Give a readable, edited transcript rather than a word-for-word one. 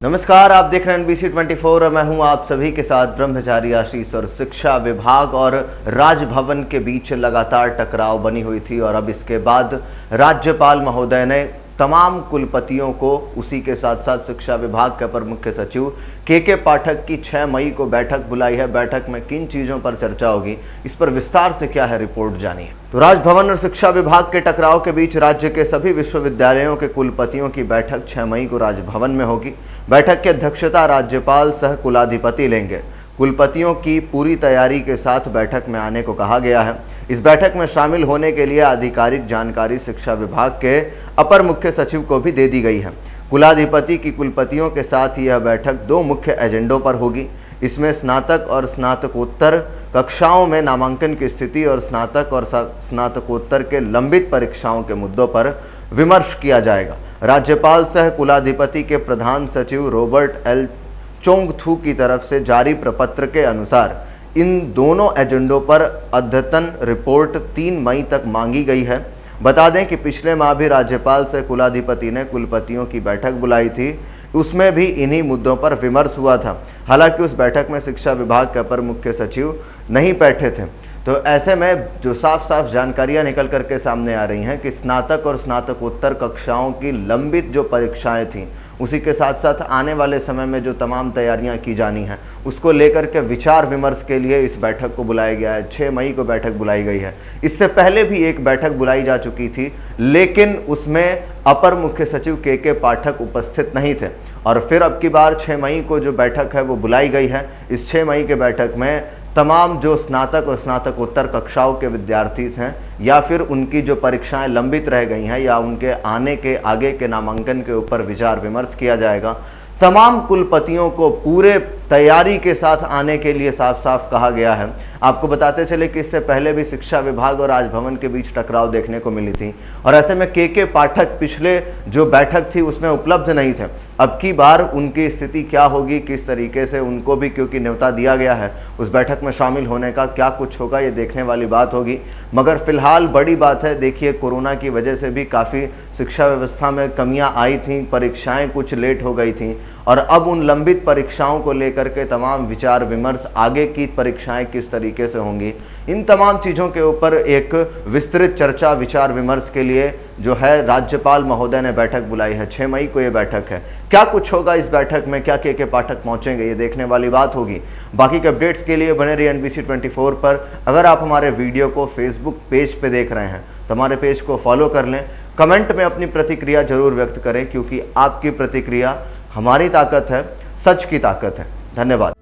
नमस्कार, आप देख रहे हैं NBC 24 और मैं हूं आप सभी के साथ ब्रह्मचारी आशीष। और शिक्षा विभाग और राजभवन के बीच लगातार टकराव बनी हुई थी और अब इसके बाद राज्यपाल महोदय ने तमाम कुलपतियों को, उसी के साथ साथ शिक्षा विभाग के अपर मुख्य सचिव के पाठक की 6 मई को बैठक बुलाई है। बैठक में किन चीज़ों पर चर्चा होगी, इस पर विस्तार से क्या है, रिपोर्ट जानिए। तो राजभवन और शिक्षा विभाग के टकराव के बीच राज्य के सभी विश्वविद्यालयों के कुलपतियों की बैठक 6 मई को राजभवन में होगी। बैठक की अध्यक्षता राज्यपाल सह कुलाधिपति लेंगे। कुलपतियों की पूरी तैयारी के साथ बैठक में आने को कहा गया है। इस बैठक में शामिल होने के लिए आधिकारिक जानकारी शिक्षा विभाग के अपर मुख्य सचिव को भी दे दी गई है। कुलाधिपति की कुलपतियों के साथ यह बैठक 2 मुख्य एजेंडों पर होगी। इसमें स्नातक और स्नातकोत्तर कक्षाओं में नामांकन की स्थिति और स्नातक और स्नातकोत्तर के लंबित परीक्षाओं के मुद्दों पर विमर्श किया जाएगा। राज्यपाल सह कुलाधिपति के प्रधान सचिव रॉबर्ट एल चोंगथू की तरफ से जारी प्रपत्र के अनुसार इन दोनों एजेंडों पर अद्यतन रिपोर्ट 3 मई तक मांगी गई है। बता दें कि पिछले माह भी राज्यपाल सह कुलाधिपति ने कुलपतियों की बैठक बुलाई थी, उसमें भी इन्हीं मुद्दों पर विमर्श हुआ था। हालांकि उस बैठक में शिक्षा विभाग के अपर मुख्य सचिव नहीं बैठे थे। तो ऐसे में जो साफ जानकारियां निकल करके सामने आ रही हैं कि स्नातक और स्नातकोत्तर कक्षाओं की लंबित जो परीक्षाएं थीं, उसी के साथ साथ आने वाले समय में जो तमाम तैयारियां की जानी हैं, उसको लेकर के विचार विमर्श के लिए इस बैठक को बुलाया गया है। 6 मई को बैठक बुलाई गई है। इससे पहले भी एक बैठक बुलाई जा चुकी थी, लेकिन उसमें अपर मुख्य सचिव के पाठक उपस्थित नहीं थे और फिर अब की बार 6 मई को जो बैठक है वो बुलाई गई है। इस 6 मई के बैठक में तमाम जो स्नातक और स्नातकोत्तर कक्षाओं के विद्यार्थी हैं या फिर उनकी जो परीक्षाएं लंबित रह गई हैं या उनके आने के आगे के नामांकन के ऊपर विचार विमर्श किया जाएगा। तमाम कुलपतियों को पूरे तैयारी के साथ आने के लिए साफ कहा गया है। आपको बताते चले कि इससे पहले भी शिक्षा विभाग और राजभवन के बीच टकराव देखने को मिली थी और ऐसे में के पाठक पिछले जो बैठक थी उसमें उपलब्ध नहीं थे। अब की बार उनकी स्थिति क्या होगी, किस तरीके से उनको भी क्योंकि न्योता दिया गया है उस बैठक में शामिल होने का, क्या कुछ होगा ये देखने वाली बात होगी। मगर फिलहाल बड़ी बात है, देखिए कोरोना की वजह से भी काफ़ी शिक्षा व्यवस्था में कमियां आई थीं, परीक्षाएं कुछ लेट हो गई थीं और अब उन लंबित परीक्षाओं को लेकर के तमाम विचार विमर्श, आगे की परीक्षाएं किस तरीके से होंगी, इन तमाम चीज़ों के ऊपर एक विस्तृत चर्चा विचार विमर्श के लिए जो है राज्यपाल महोदय ने बैठक बुलाई है। 6 मई को ये बैठक है। क्या कुछ होगा इस बैठक में, क्या के पाठक पहुंचेंगे, ये देखने वाली बात होगी। बाकी के अपडेट्स के लिए बने रहिए NBC 24 पर। अगर आप हमारे वीडियो को फेसबुक पेज पे देख रहे हैं तो हमारे पेज को फॉलो कर लें। कमेंट में अपनी प्रतिक्रिया जरूर व्यक्त करें, क्योंकि आपकी प्रतिक्रिया हमारी ताकत है, सच की ताकत है। धन्यवाद।